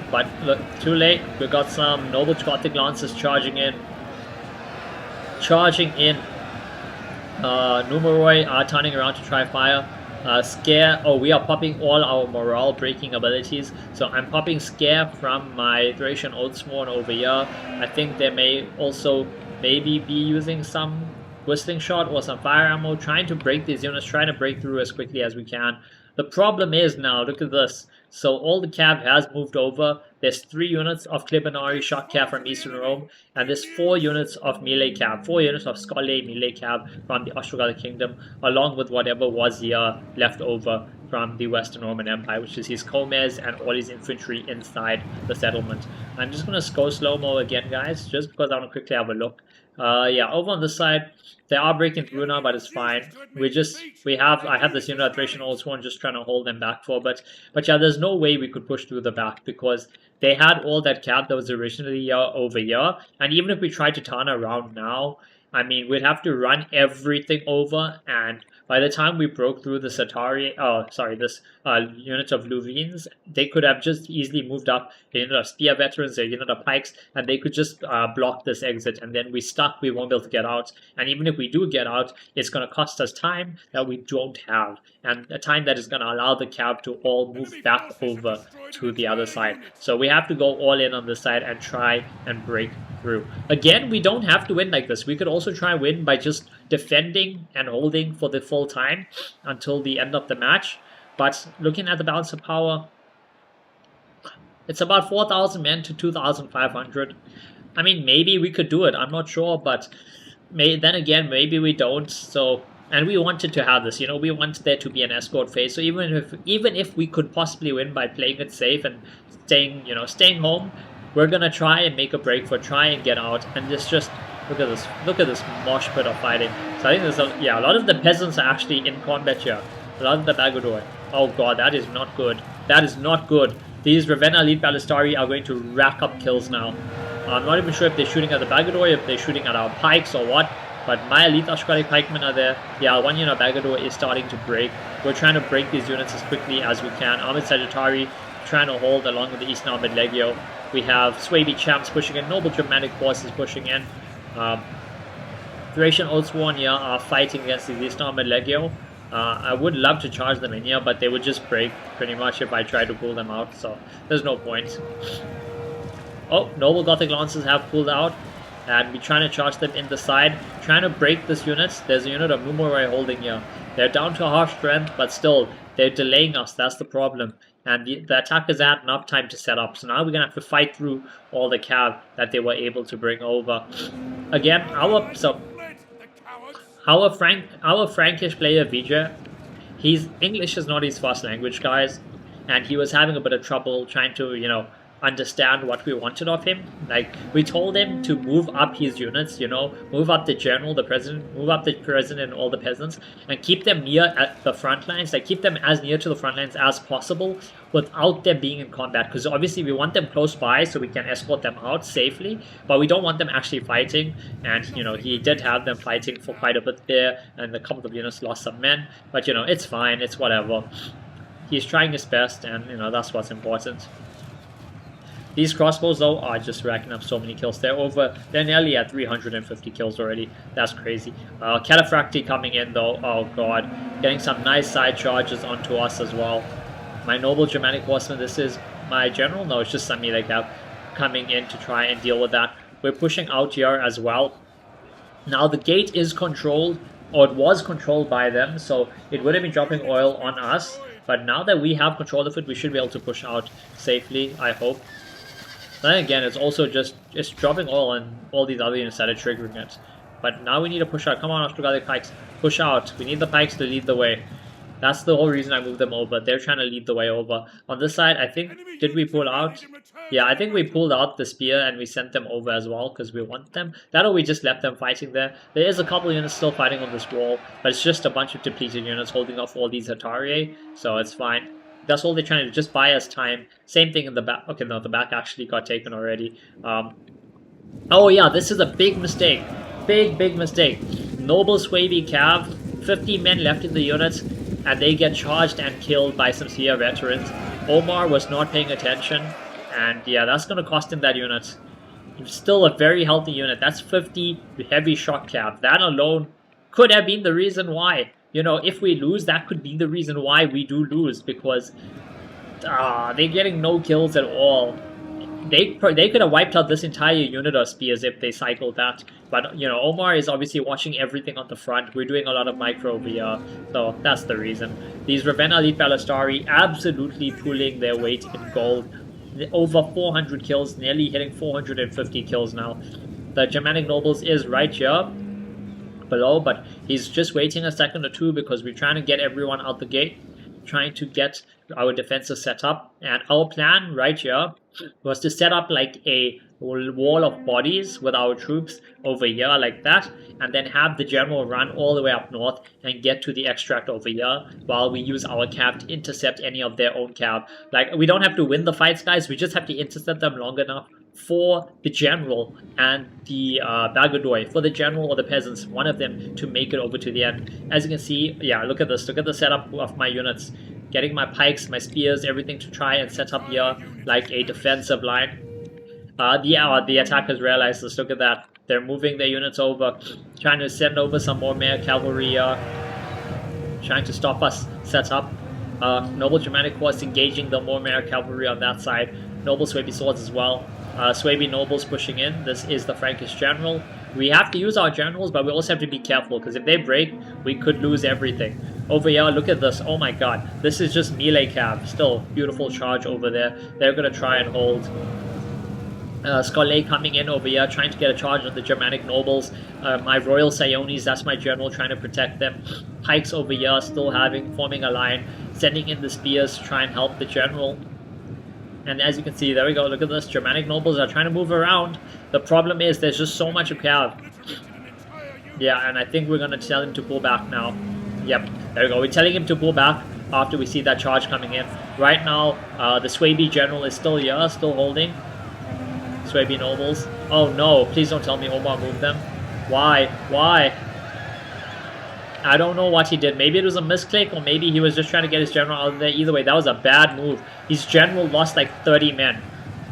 But look, too late. We got some Noble Gothic Lancers charging in. Numeroi are turning around to try fire. Scare. Oh, we are popping all our morale breaking abilities. So I'm popping Scare from my Thracian Oathsworn over here. I think they may also maybe be using some Whistling Shot or some fire ammo, trying to break these units, trying to break through as quickly as we can. The problem is now, look at this. So all the cab has moved over. There's 3 units of Klibinari shock cab from Eastern Rome, and there's 4 units of melee cab, 4 units of Skole melee cab from the Ostrogothic Kingdom, along with whatever was here left over from the Western Roman Empire, which is his comes and all his infantry inside the settlement. I'm just going to go slow-mo again, guys, just because I want to quickly have a look. Yeah, over on this side, they are breaking through now, but it's fine. I have this unit of Thracian Oathsworn just trying to hold them back for, but yeah, there's no way we could push through the back because they had all that cab that was originally over here, and even if we tried to turn around now, I mean, we'd have to run everything over, and By the time we broke through the this unit of Luvines, they could have just easily moved up a unit of spear veterans, a unit of pikes, and they could just block this exit. And then we stuck, we won't be able to get out. And even if we do get out, it's going to cost us time that we don't have, and a time that is going to allow the cav to all move back over to the other side. So we have to go all in on this side and try and break through. Again, we don't have to win like this. We could also try and win by just defending and holding for the full time until the end of the match. But looking at the balance of power, it's about 4,000 men to 2,500. I mean, maybe we could do it. I'm not sure, but then again, maybe we don't. So, and we wanted to have this. You know, we wanted there to be an escort phase. So even if we could possibly win by playing it safe and staying home, we're gonna try and make a break for try and get out. And just look at this mosh pit of fighting. So I think there's a lot of the peasants are actually in combat here. A lot of the Bagador. Oh god, that is not good. That is not good. These Ravenna Elite Ballistari are going to rack up kills now. I'm not even sure if they're shooting at the Bagador, if they're shooting at our pikes or what. But my Elite Ashkari pikemen are there. Yeah, one unit of Bagador is starting to break. We're trying to break these units as quickly as we can. Armored Sagittari trying to hold along with the Eastern Armored Legio. We have Swaby Champs pushing in. Noble Germanic forces pushing in. Thracian Oathsworn here are fighting against the Eastern Armored Legio. I would love to charge them in here, but they would just break pretty much if I try to pull them out. So there's no point. Oh, Noble Gothic Lancers have pulled out. And we're trying to charge them in the side, trying to break this unit. There's a unit of Numoroi holding here. They're down to half strength, but still, they're delaying us. That's the problem. And the attackers had enough time to set up. So now we're going to have to fight through all the cav that they were able to bring over. Again, our Frankish player, Vijay, English is not his first language, guys. And he was having a bit of trouble trying to, understand what we wanted of him. Like, we told him to move up his units, move up the general, the president, move up the president and all the peasants, and keep them near at the front lines, like keep them as near to the front lines as possible without them being in combat, because obviously we want them close by so we can escort them out safely, but we don't want them actually fighting. And he did have them fighting for quite a bit there, and a couple of units lost some men, but it's fine, it's whatever. He's trying his best, and that's what's important. These crossbows, though, are just racking up so many kills. They're nearly at 350 kills already. That's crazy. Cataphracti coming in, though. Oh, God. Getting some nice side charges onto us as well. My Noble Germanic Horseman, this is my general? No, it's just somebody like that coming in to try and deal with that. We're pushing out here as well. Now, the gate is controlled, or it was controlled by them, so it would have been dropping oil on us. But now that we have control of it, we should be able to push out safely, I hope. Then again, it's dropping oil on all these other units that are triggering it. But now we need to push out. Come on, Austrogothic pikes. Push out. We need the pikes to lead the way. That's the whole reason I moved them over. They're trying to lead the way over. On this side, I think, did we pull out? Yeah, I think we pulled out the spear and we sent them over as well because we want them. That or we just left them fighting there. There is a couple units still fighting on this wall, but it's just a bunch of depleted units holding off all these Atari, so it's fine. That's all they're trying to do, just buy us time. Same thing in the back. Okay, no, the back actually got taken already. Oh yeah, this is a big mistake. Big mistake. Noble Swaby Cav, 50 men left in the units, and they get charged and killed by some Sia veterans. Omar was not paying attention, and yeah, that's going to cost him that unit. It's still a very healthy unit. That's 50 heavy shock Cav. That alone could have been the reason why. If we lose, that could be the reason why we do lose, because they're getting no kills at all. They could have wiped out this entire unit of spears if they cycled that. But, Omar is obviously watching everything on the front. We're doing a lot of micro over here, so that's the reason. These Ravenna Elite Ballistari absolutely pulling their weight in gold. Over 400 kills, nearly hitting 450 kills now. The Germanic Nobles is right here below, but he's just waiting a second or two because we're trying to get everyone out the gate, trying to get our defenses set up. And our plan right here was to set up like a wall of bodies with our troops over here like that, and then have the general run all the way up north and get to the extract over here while we use our cav to intercept any of their own cav. Like, we don't have to win the fights, guys, we just have to intercept them long enough for the general and the Bagadoi, for the general or the peasants, one of them to make it over to the end. As you can see, yeah, look at this. Look at the setup of my units. Getting my pikes, my spears, everything to try and set up here like a defensive line. The attackers realize this. Look at that. They're moving their units over, trying to send over some more mere cavalry, trying to stop us set up. Noble Germanic horse engaging the more mere cavalry on that side. Noble Swaby swords as well. Swaby nobles pushing in. This is the Frankish general. We have to use our generals, but we also have to be careful, because if they break, we could lose everything. Over here, look at this. Oh my god. This is just melee cav. Still, beautiful charge over there. They're going to try and hold. Scarlet coming in over here, trying to get a charge on the Germanic nobles. My Royal Sionis, that's my general, trying to protect them. Pikes over here, still forming a line, sending in the spears to try and help the general. And as you can see, there we go, look at this. Germanic nobles are trying to move around. The problem is there's just so much of cav. Yeah, and I think we're going to tell him to pull back now. Yep, there we go. We're telling him to pull back after we see that charge coming in. Right now, the Swaby general is still here, still holding. Swaby nobles. Oh no, please don't tell me Omar moved them. Why? Why? I don't know what he did. Maybe it was a misclick, or maybe he was just trying to get his general out of there. Either way, that was a bad move. His general lost like 30 men.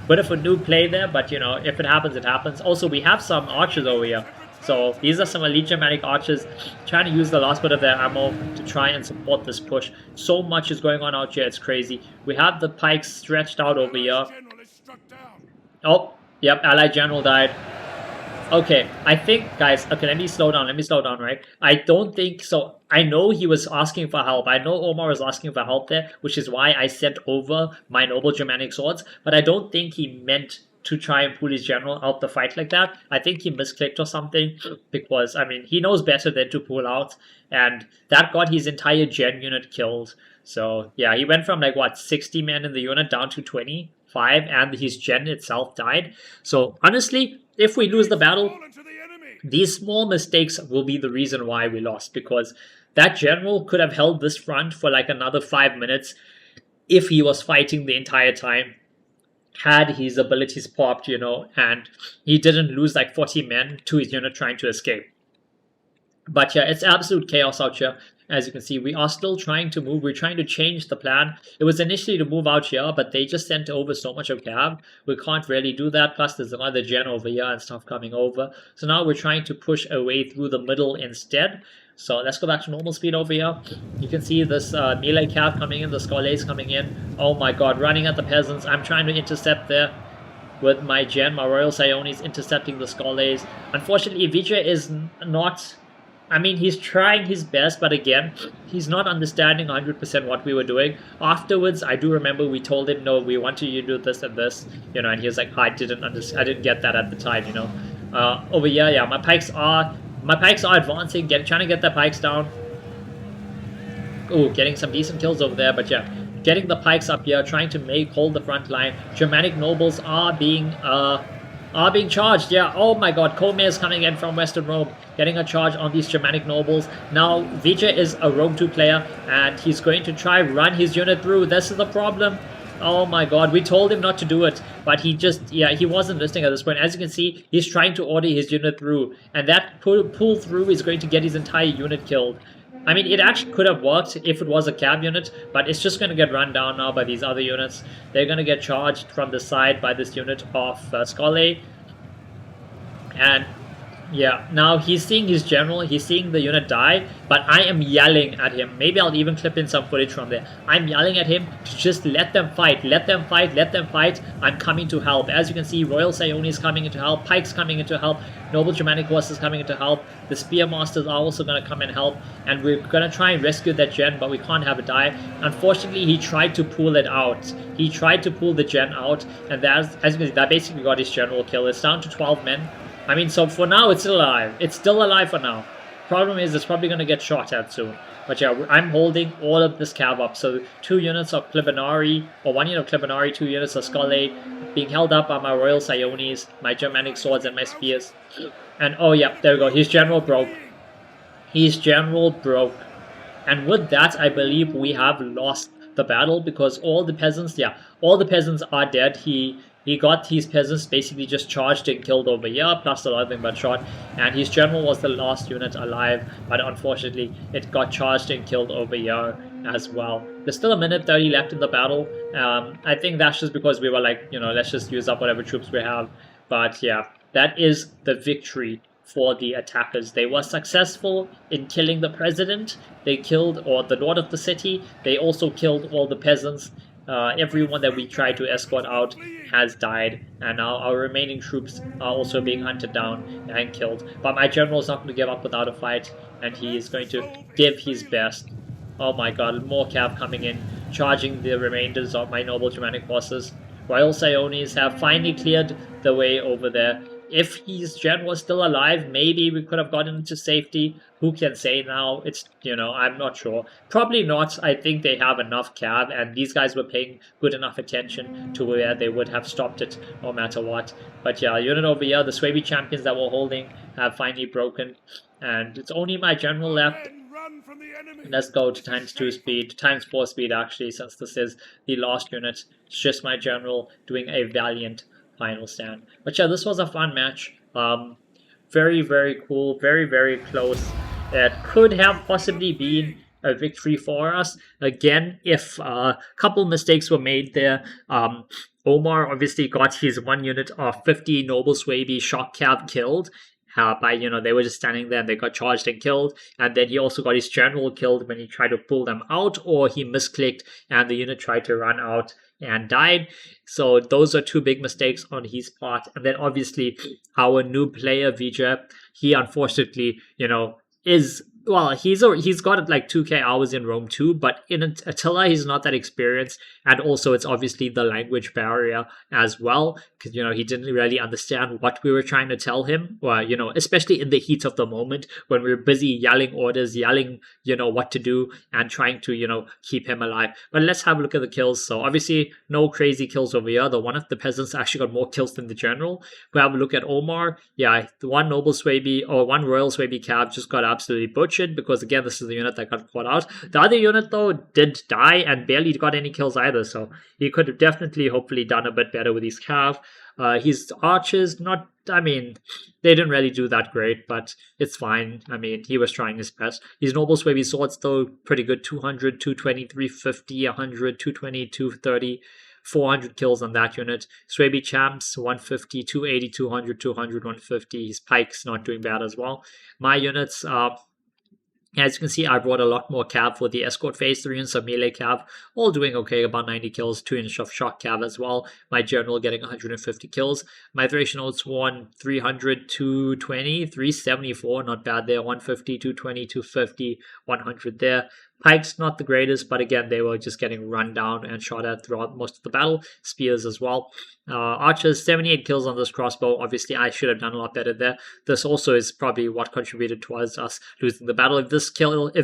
Bit of a new play there, but you know, if it happens, it happens. Also, we have some archers over here. So these are some elite Germanic archers trying to use the last bit of their ammo to try and support this push. So much is going on out here, it's crazy. We have the pikes stretched out over here. Oh, yep, Allied general died. Okay, I think, guys, okay, let me slow down, right? I don't think, so I know he was asking for help. I know Omar was asking for help there, which is why I sent over my Noble Germanic swords, but I don't think he meant to try and pull his general out the fight like that. I think he misclicked or something, because, I mean, he knows better than to pull out, and that got his entire gen unit killed. So, yeah, he went from, like, what, 60 men in the unit down to 25, and his gen itself died. So, honestly, if we lose the battle, these small mistakes will be the reason why we lost, because that general could have held this front for like another 5 minutes if he was fighting the entire time, had his abilities popped, you know, and he didn't lose like 40 men to his unit trying to escape. But yeah, it's absolute chaos out here. As you can see, we are still trying to move. We're trying to change the plan. It was initially to move out here, but they just sent over so much of cav. We can't really do that. Plus, there's another gen over here and stuff coming over. So now we're trying to push a way through the middle instead. So let's go back to normal speed over here. You can see this melee cav coming in, the Scarlets coming in. Oh my god, running at the peasants. I'm trying to intercept there with my gen, my Royal Sionis intercepting the Scarlets. Unfortunately, Vijay is not... I mean, he's trying his best, but again, he's not understanding 100% what we were doing. Afterwards, I do remember we told him, no, we want you to do this and this, you know, and he was like, I didn't get that at the time, you know. Over here, yeah, my pikes are advancing, trying to get the pikes down. Ooh, getting some decent kills over there, but yeah, getting the pikes up here, trying to hold the front line. Germanic nobles are being charged, yeah. Oh my god, Kome is coming in from Western Rome, getting a charge on these Germanic nobles. Now, Vijay is a Rome 2 player, and he's going to try run his unit through. This is the problem. Oh my god, we told him not to do it, but he just, yeah, he wasn't listening at this point. As you can see, he's trying to order his unit through, and that pull through is going to get his entire unit killed. I mean, it actually could have worked if it was a cab unit, but it's just going to get run down now by these other units. They're going to get charged from the side by this unit of Scarlet. And yeah, now he's seeing his general, he's seeing the unit die, but I am yelling at him. Maybe I'll even clip in some footage from there. I'm yelling at him to just let them fight, let them fight, let them fight. I'm coming to help. As you can see, Royal Sionis is coming in to help, Pikes coming in to help, Noble Germanic horses coming in to help, the Spear Masters are also going to come and help, and we're going to try and rescue that gen, but we can't have it die. Unfortunately, he tried to pull it out. He tried to pull the gen out, and that's, as you can see, that basically got his general kill. It's down to 12 men. I mean, so for now, it's still alive. It's still alive for now. Problem is, it's probably going to get shot at soon. But yeah, I'm holding all of this cav up. So 2 units of Clibinari, or 1 unit of Clibinari, 2 units of Scarlet, being held up by my Royal Sionis, my Germanic swords, and my spears. And oh yeah, there we go. His general broke. His general broke. And with that, I believe we have lost the battle, because all the peasants, yeah, all the peasants are dead. He He got his peasants basically just charged and killed over here, plus a lot of them got shot, and his general was the last unit alive, but unfortunately it got charged and killed over here as well. There's still a minute 30 left in the battle. I think that's just because we were like, let's just use up whatever troops we have. But yeah, that is the victory for the attackers. They were successful in killing the president. They killed, or the lord of the city. They also killed all the peasants. Everyone that we tried to escort out has died, and now our remaining troops are also being hunted down and killed. But my general is not going to give up without a fight, and he is going to give his best. Oh my god, more cav coming in, charging the remainders of my noble Germanic forces. Royal Sionis have finally cleared the way over there. If his general was still alive, maybe we could have gotten into safety. Who can say now? It's, I'm not sure. Probably not. I think they have enough cav, and these guys were paying good enough attention to where they would have stopped it no matter what. But yeah, unit over here, the Swaby champions that we're holding have finally broken, and it's only my general left. Let's go to ×2 speed, ×4 speed actually, since this is the last unit. It's just my general doing a valiant final stand. But yeah, this was a fun match. Very, very cool, very, very close. It could have possibly been a victory for us. Again, if a couple mistakes were made there. Omar obviously got his 1 unit of 50 Noble Swaby shock cav killed. By, they were just standing there and they got charged and killed. And then he also got his general killed when he tried to pull them out, or he misclicked and the unit tried to run out and died. So those are 2 big mistakes on his part. And then obviously our new player Vijay, he unfortunately, is, well, he's got like 2k hours in Rome too, but in Attila he's not that experienced, and also it's obviously the language barrier as well, because he didn't really understand what we were trying to tell him, or especially in the heat of the moment when we were busy yelling orders, yelling what to do, and trying to keep him alive. But let's have a look at the kills. So obviously no crazy kills over here. One of the peasants actually got more kills than the general. We have a look at Omar. Yeah, the 1 noble Swaby or 1 royal Swaby cav just got absolutely butchered, because again this is the unit that got caught out. The other unit though did die and barely got any kills either, so he could have definitely hopefully done a bit better with his cav. His archers, they didn't really do that great, but it's fine. He was trying his best. His noble Swaby swords though pretty good. 200, 220, 350, 100, 220, 230, 400 kills on that unit. Swaby champs 150, 280, 200, 200, 150. His pikes not doing bad as well. My units, as you can see, I brought a lot more cav for the Escort Phase, 3 units of melee cav, all doing okay, about 90 kills, 2 units of shock cav as well. My general getting 150 kills. My Thracian Oats won 300, 220, 374, not bad there, 150, 220, 250, 100 there. Pikes, not the greatest, but again, they were just getting run down and shot at throughout most of the battle. Spears as well. Archers, 78 kills on this crossbow. Obviously, I should have done a lot better there. This also is probably what contributed towards us losing the battle. If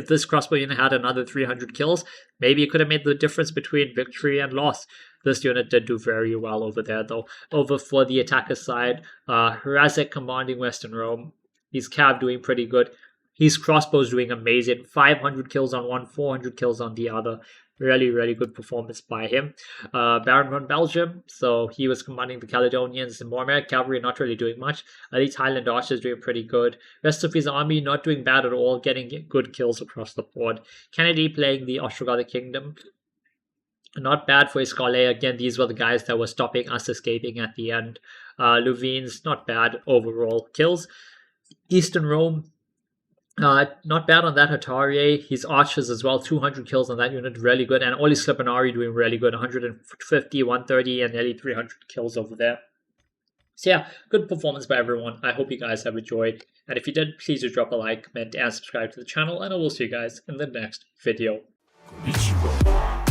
this crossbow unit had another 300 kills, maybe it could have made the difference between victory and loss. This unit did do very well over there, though. Over for the attacker side, Razek commanding Western Rome. His cav doing pretty good. His crossbow's doing amazing. 500 kills on one, 400 kills on the other. Really, really good performance by him. Baron von Belgium, so he was commanding the Caledonians. And Mormeric cavalry not really doing much. Elite Highland archers doing pretty good. Rest of his army not doing bad at all, getting good kills across the board. Kennedy playing the Ostrogothic Kingdom. Not bad for his Scale. Again, these were the guys that were stopping us escaping at the end. Louvin's not bad overall kills. Eastern Rome, not bad on that Hatari. His archers as well, 200 kills on that unit, really good. And all his Slipinari doing really good, 150, 130, and nearly 300 kills over there. So yeah, good performance by everyone. I hope you guys have enjoyed. And if you did, please do drop a like, comment, and subscribe to the channel. And I will see you guys in the next video. Konnichiwa.